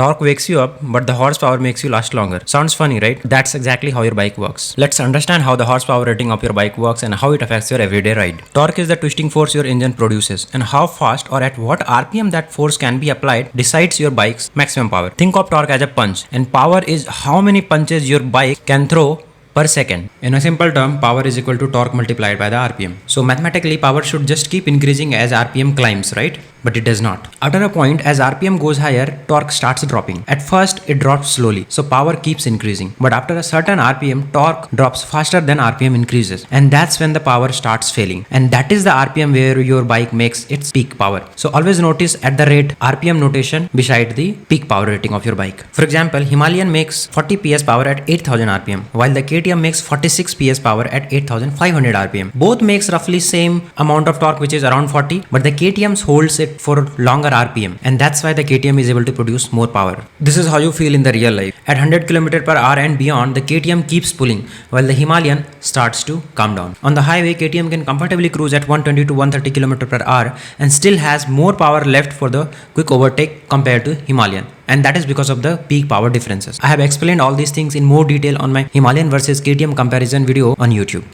Torque wakes you up, but the horsepower makes you last longer. Sounds funny, right? That's exactly how your bike works. Let's understand how the horsepower rating of your bike works and how it affects your everyday ride. Torque is the twisting force your engine produces, and how fast or at what RPM that force can be applied decides your bike's maximum power. Think of torque as a punch, and power is how many punches your bike can throw per second. In a simple term, power is equal to torque multiplied by the RPM. So mathematically, power should just keep increasing as RPM climbs, right? But it does not. After a point, as RPM goes higher, torque starts dropping. At first, it drops slowly, so power keeps increasing. But after a certain RPM, torque drops faster than RPM increases. And that's when the power starts failing. And that is the RPM where your bike makes its peak power. So always notice at the rate RPM notation beside the peak power rating of your bike. For example, Himalayan makes 40 PS power at 8000 RPM, while the KTM makes 46 PS power at 8500 RPM. Both makes roughly same amount of torque, which is around 40, but the KTM's holds it for longer RPM, and that's why the KTM is able to produce more power. This is how you feel in the real life. At 100 km per hour and beyond, the KTM keeps pulling, while the Himalayan starts to calm down. On the highway, KTM can comfortably cruise at 120 to 130 km per hour and still has more power left for the quick overtake compared to Himalayan. And that is because of the peak power differences. I have explained all these things in more detail on my Himalayan versus KTM comparison video on YouTube.